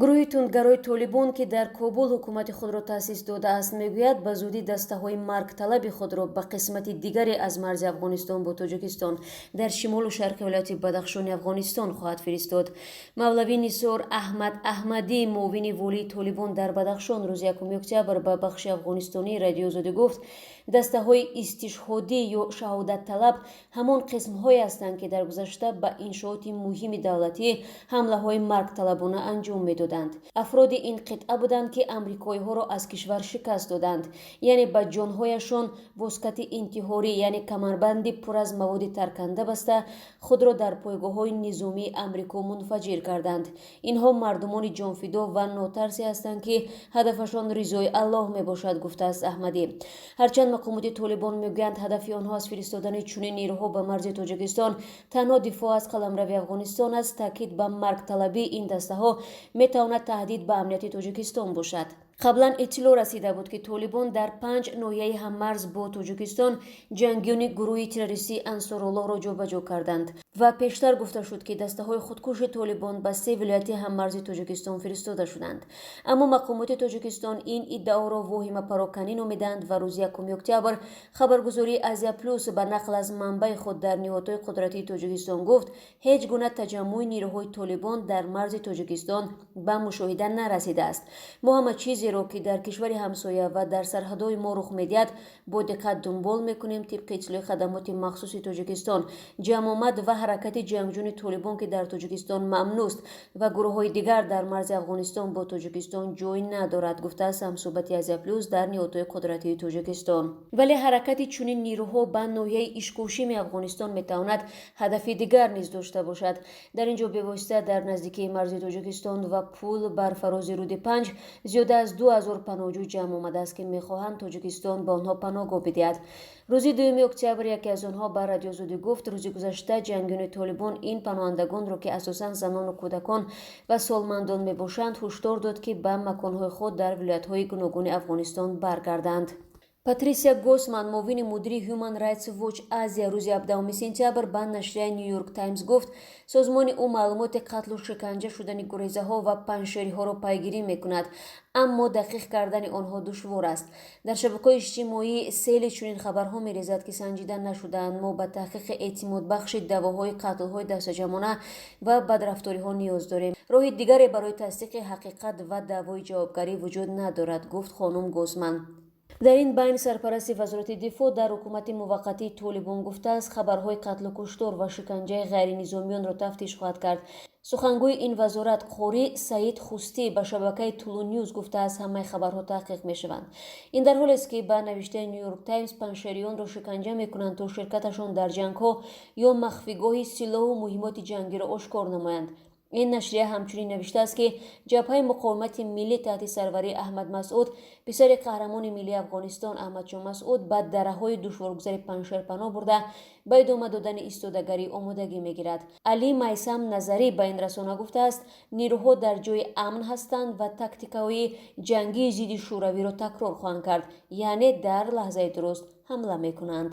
гурӯҳи тундгарои толибон ки дар кобул ҳукумати худро таъсис додааст мегӯяд ба зудӣ дастаҳои маргталаби худро ба қисмати дигаре аз марзи афғонистон бо тоҷикистон дар шимолу шарқи вилояти бадахшони афғонистон хоҳад фиристод. мавлавӣ нисор аҳмад аҳмадӣ муовини волии толибон дар бадахшон рӯзи 1 октябр ба бахши афғонистонии радиоозодӣ гуфт дастаҳои истишҳодӣ ё шаҳодатталаб ҳамон қисмҳое ҳастанд ки дар гузашта ба иншооти муҳими давлатӣ ҳамлаҳои маргталабона анҷом медоданд. афроди ин қитъа буданд ки амрикоиҳоро аз кишвар шикаст доданд, яъне ба ҷонҳояшон воскати интиҳорӣ яъне камарбанди пур аз маводи тарканда баста худро дар пойгоҳҳои низомии амрико мунфаҷир карданд. инҳо мардумони ҷонфидо ва нотарсе ҳастанд ки ҳадафашон ризои аллоҳ мебошад, гуфтааст аҳмадӣ. ҳарчанд мақомоти толибон мегӯянд ҳадафи онҳо аз фиристодани чунин нерӯҳо ба марзи тоҷикистон танҳо дифоъ аз қаламрави афғонистон аст, таъкид ба маргталабии ин дастаҳо метавонад таҳдид ба амнияти тоҷикистон бошад. қаблан иттилоъ расида буд ки толибон дар 5 ноҳияи ҳаммарз бо тоҷикистон ҷангиёни гурӯҳи террористии ансоруллоҳро ҷобаҷо карданд ва пештар гуфта шуд ки дастаҳои худкуши толибон ба 3 вилояти ҳаммарзи тоҷикистон фиристода шуданд. аммо мақомоти тоҷикистон ин иддаоро воҳимапароканӣ номиданд ва рӯзи 1 октябр хабаргузории азия плюс ба нақл аз манбаи худ дар ниҳодҳои қудратии тоҷикистон гуфт ҳеҷ гуна таҷаммӯи нерӯҳои толибон дар марзи тоҷикистон ба мушоҳида нарасидааст. мо ҳама чизеро ки дар кишвари ҳамсоя ва дар сарҳадҳои мо рух медиҳад бо диққат дунбол мекунем. тибқи иттилои хадамоти махсуси тоҷикистон ҷамъомад ва ҳаракати ҷангҷӯни толибон ки дар тоҷикистон мамнӯъст ва гурӯҳҳои дигар дар марзи афғонистон бо тоҷикистон ҷой надорад, гуфтааст ҳамсӯҳбати азия плюс дар ниҳодҳои қудратии тоҷикистон. вале ҳаракати чунин нерӯҳо ба ноҳияи ишкушими афғонистон метавонад ҳадафи дигар низ дошта бошад. дар ин ҷо бевосита дар наздикии марзи тоҷикистон ва пул бар фарози руди 5 зиёда аз 2000 паноҳҷӯ ҷамъ омадааст ки мехоҳанд тоҷикистон ба онҳо паноҳгоҳ бидиҳад. рӯзи 2 октябр яке аз онҳо ба радиоозодӣ гуфт рӯзи гузашта ҷангиёни толибон ин паноҳандагонро ки асосан занону кӯдакон ва солмандон мебошанд ҳушдор дод ки ба маконҳои худ дар вилоятҳои гуногуни афғонистон баргарданд. патрисия госман муовини мудири Human Rights Watch Азия рӯзи 17 сентябр ба нашрияи New York Times гуфт созмони ӯ маълумоти қатлу шиканҷа шудани гурезаҳо ва паншериҳоро пайгирӣ мекунад, аммо дақиқ кардани онҳо душвор аст. дар шабакаҳои иҷтимоӣ сели чунин хабарҳо мерезад ки санҷида нашудаанд. мо ба таҳқиқи эътимодбахши даъвоҳои қатлҳои дастаҷамона ва бадрафториҳо ниёз дорем. роҳи дигаре барои тасдиқи ҳақиқат ва даъвои ҷавобгарӣ вуҷуд надорад, гуфт хонум Госман. дар ин байн сарпарасти вазорати дифоъ дар ҳукумати муваққатии толибон гуфтааст хабарҳои қатлу куштор ва шиканҷаи ғайринизомиёнро тафтиш хоҳад кард. сухангӯи ин вазорат қори Саид Хустӣ ба шабакаи Тулу Ньюз гуфтааст ҳамаи хабарҳо таҳқиқ мешаванд. ин дар ҳолест ки ба навиштаи New York Times паншерионро шиканҷа мекунанд то ширкаташон дар ҷангҳо ё махфигоҳи силоҳу муҳимоти ҷангиро ошкор намоянд. ин нашрия ҳамчунин навиштааст ки ҷабҳаи муқовимати миллӣ таҳти сарварии Аҳмад Масъуд писари қаҳрамони миллии Афғонистон Аҳмадшоҳ Масъуд ба дараҳои душворгузари Паншер паноҳ бурда ба идома додани истодагарӣ омодагӣ мегирад. Али Майсам Назарӣ ба ин расона гуфтааст нерӯҳо дар ҷои амн ҳастанд ва тактикаҳои ҷангии зидди шӯравиро такрор хоҳанд кард, яъне дар лаҳзаи дуруст ҳамла мекунанд.